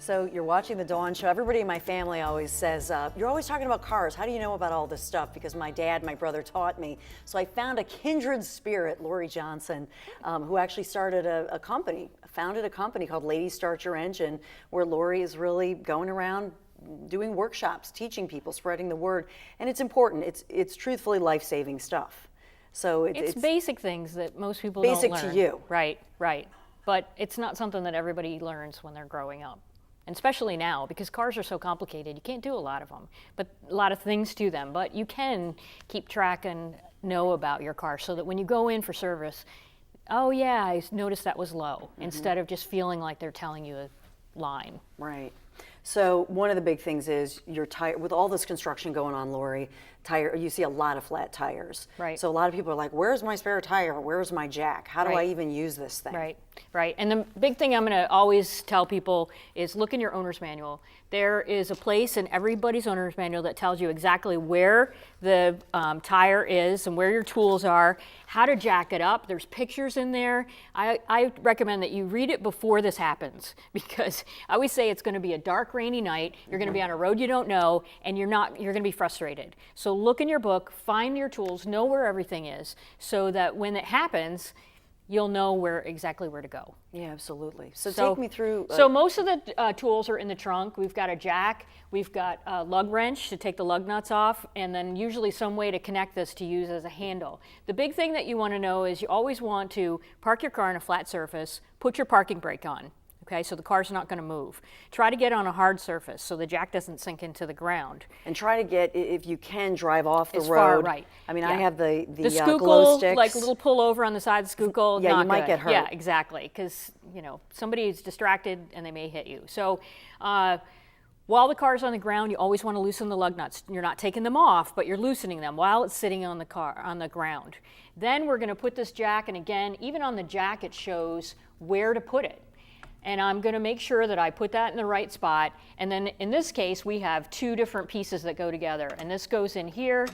So you're watching the Dawn Show. Everybody in my family always says, you're always talking about cars. How do you know about all this stuff? Because my dad, my brother taught me. So I found a kindred spirit, Lori Johnson, who actually started a company, founded a company called Ladies Start Your Engine, where Lori is really going around doing workshops, teaching people, spreading the word. And it's important. It's truthfully life-saving stuff. So it's basic things that most people basic don't learn. to you. Right, right. But it's not something that everybody learns when they're growing up. And especially now, because cars are so complicated, you can't do a lot of them, but a lot of things to them. But you can keep track and know about your car so that when you go in for service, oh yeah, I noticed that was low, instead of just feeling like they're telling you a line. Right. So one of the big things is your tire, with all this construction going on, Lori, you see a lot of flat tires. Right. So a lot of people are like, where's my spare tire? Where's my jack? How do I even use this thing? Right, right. And the big thing I'm going to always tell people is look in your owner's manual. There is a place in everybody's owner's manual that tells you exactly where the tire is and where your tools are, how to jack it up. There's pictures in there. I recommend that you read it before this happens, because I always say it's going to be a dark, rainy night. You're going to be on a road you don't know, and you're going to be frustrated. So look in your book, find your tools, know where everything is, so that when it happens, you'll know exactly where to go. Yeah, absolutely. So take me through. So most of the tools are in the trunk. We've got a jack, we've got a lug wrench to take the lug nuts off, and then usually some way to connect this to use as a handle. The big thing that you want to know is you always want to park your car on a flat surface, put your parking brake on. Okay, so the car's not going to move. Try to get on a hard surface so the jack doesn't sink into the ground. And try to get, if you can, drive off the road. Far right. I mean, I have the Schuylkill, glow sticks. like a little pull over on the side of the Schuylkill. Yeah, not you might good. get hurt. Yeah, exactly, because somebody is distracted and they may hit you. So while the car's on the ground, you always want to loosen the lug nuts. You're not taking them off, but you're loosening them while it's sitting on the ground. Then we're going to put this jack, and again, even on the jack, it shows where to put it. And I'm going to make sure that I put that in the right spot. And then in this case, we have two different pieces that go together. And this goes in here.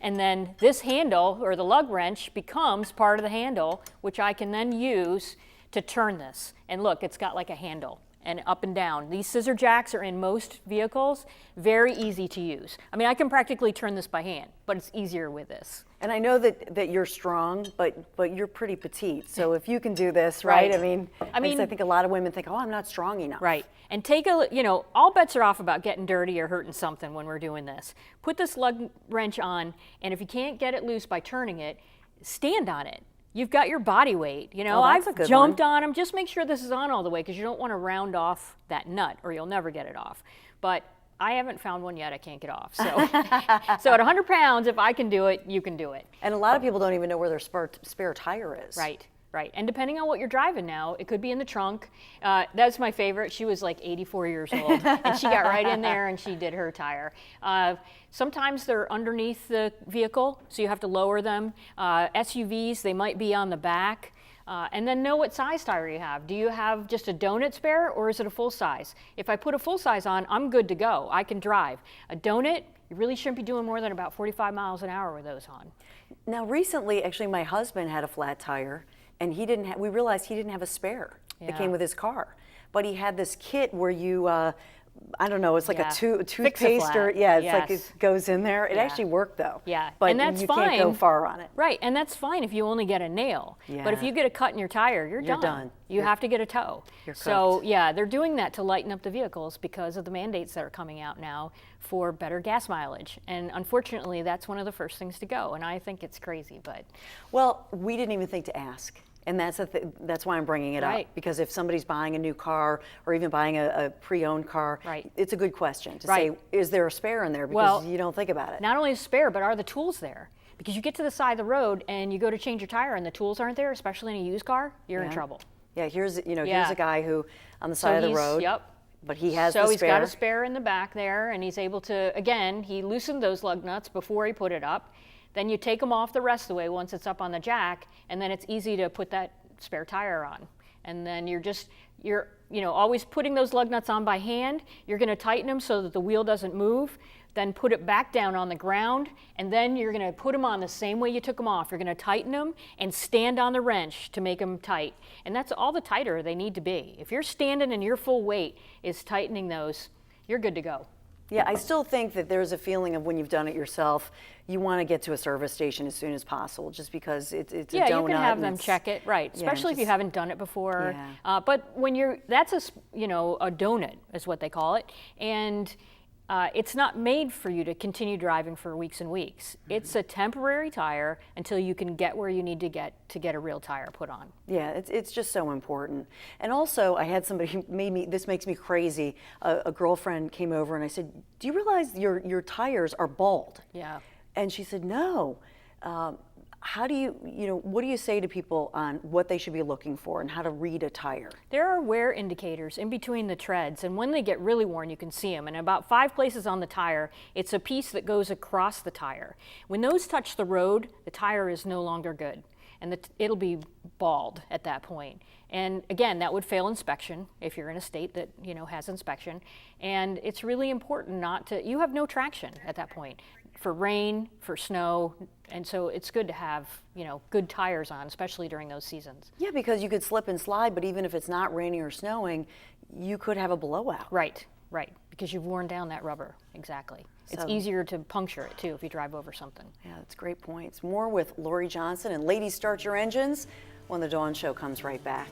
And then this handle, or the lug wrench, becomes part of the handle, which I can then use to turn this. And look, it's got like a handle, and up and down. These scissor jacks are in most vehicles, very easy to use. I mean, I can practically turn this by hand, but it's easier with this. And I know that you're strong, but you're pretty petite. So if you can do this, right? I mean, I think a lot of women think, oh, I'm not strong enough. Right. And take all bets are off about getting dirty or hurting something when we're doing this. Put this lug wrench on, and if you can't get it loose by turning it, stand on it. You've got your body weight. I've jumped on them. Just make sure this is on all the way, because you don't want to round off that nut or you'll never get it off. But I haven't found one yet I can't get off. So, so at 100 pounds, if I can do it, you can do it. And a lot of people don't even know where their spare tire is. Right. Right, and depending on what you're driving now, it could be in the trunk. That's my favorite. She was like 84 years old, and she got right in there and she did her tire. Sometimes they're underneath the vehicle, so you have to lower them. SUVs, they might be on the back. And then know what size tire you have. Do you have just a donut spare, or is it a full size? If I put a full size on, I'm good to go. I can drive. A donut, you really shouldn't be doing more than about 45 miles an hour with those on. Now recently, actually, my husband had a flat tire, and we realized he didn't have a spare that came with his car. But he had this kit where you, I don't know, it's like a toothpaste, or like it goes in there. It actually worked though. Yeah, but and that's you fine. Can't go far on it. Right, and that's fine if you only get a nail. Yeah. But if you get a cut in your tire, you're done. You have to get a tow. So yeah, they're doing that to lighten up the vehicles because of the mandates that are coming out now for better gas mileage. And unfortunately, that's one of the first things to go. And I think it's crazy, but. Well, we didn't even think to ask. And that's why I'm bringing it up, because if somebody's buying a new car or even buying a pre-owned car, it's a good question to say, is there a spare in there? Because you don't think about it. Not only a spare, but are the tools there? Because you get to the side of the road and you go to change your tire and the tools aren't there, especially in a used car, you're in trouble. Yeah, here's a guy who on the side of the road. But he has the spare. So he's got a spare in the back there, and he's able to, again, he loosened those lug nuts before he put it up. Then you take them off the rest of the way once it's up on the jack, and then it's easy to put that spare tire on. And then you're always putting those lug nuts on by hand. You're going to tighten them so that the wheel doesn't move. then put it back down on the ground, and then you're going to put them on the same way you took them off. You're going to tighten them and stand on the wrench to make them tight. And that's all the tighter they need to be. If you're standing and your full weight is tightening those, you're good to go. Yeah, I still think that there's a feeling of when you've done it yourself, you want to get to a service station as soon as possible, just because it's a donut. Yeah, you can have and them check it, right? Especially if you haven't done it before. Yeah. But when that's a donut is what they call it, and it's not made for you to continue driving for weeks and weeks. It's a temporary tire until you can get where you need to get a real tire put on. Yeah, it's just so important. And also, I had somebody who this makes me crazy. A girlfriend came over and I said, "Do you realize your tires are bald?" Yeah. And she said, "No." How do what do you say to people on what they should be looking for and how to read a tire? There are wear indicators in between the treads, and when they get really worn, you can see them. And about 5 places on the tire, it's a piece that goes across the tire. When those touch the road, the tire is no longer good, and it'll be bald at that point. And again, that would fail inspection if you're in a state that has inspection. And it's really important not to. You have no traction at that point for rain, for snow, and so it's good to have good tires on, especially during those seasons. Yeah, because you could slip and slide, but even if it's not raining or snowing, you could have a blowout. Right, because you've worn down that rubber. Exactly. It's easier to puncture it too if you drive over something. Yeah, that's great points. More with Lori Johnson and Ladies Start Your Engines when the Dawn Show comes right back.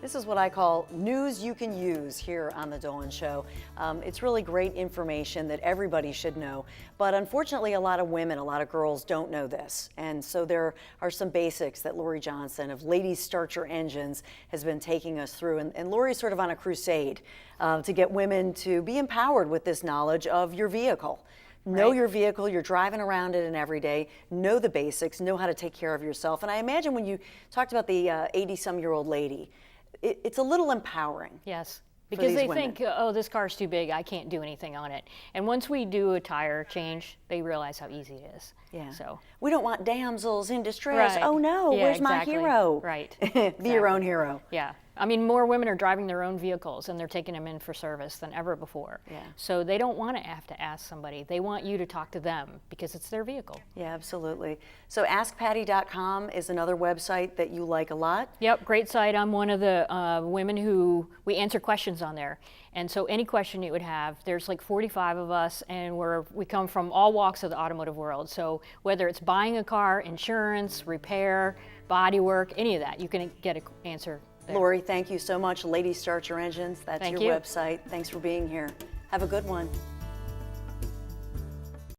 This is what I call news you can use here on The Dawn Show. It's really great information that everybody should know, but unfortunately a lot of women, a lot of girls don't know this. And so there are some basics that Lori Johnson of Ladies Start Your Engines has been taking us through. And Lori's sort of on a crusade to get women to be empowered with this knowledge of your vehicle. Know your vehicle, you're driving around in it every day, know the basics, know how to take care of yourself. And I imagine when you talked about the 80-some-year-old lady, it's a little empowering. Yes, because they think, oh, this car's too big, I can't do anything on it. And once we do a tire change, they realize how easy it is. Yeah. So we don't want damsels in distress. Right. Oh no, Yeah, where's exactly. my hero? Right. Be your own hero. Yeah. I mean, more women are driving their own vehicles and they're taking them in for service than ever before. Yeah. So they don't want to have to ask somebody. They want you to talk to them because it's their vehicle. Yeah, absolutely. So AskPatty.com is another website that you like a lot. Yep, great site. I'm one of the women who we answer questions on there. And so any question you would have, there's like 45 of us, and we come from all walks of the automotive world. So whether it's buying a car, insurance, repair, body work, any of that, you can get an answer there. Lori, thank you so much. Ladies Start Your Engines, that's Thank your you. website. Thanks for being here. Have a good one.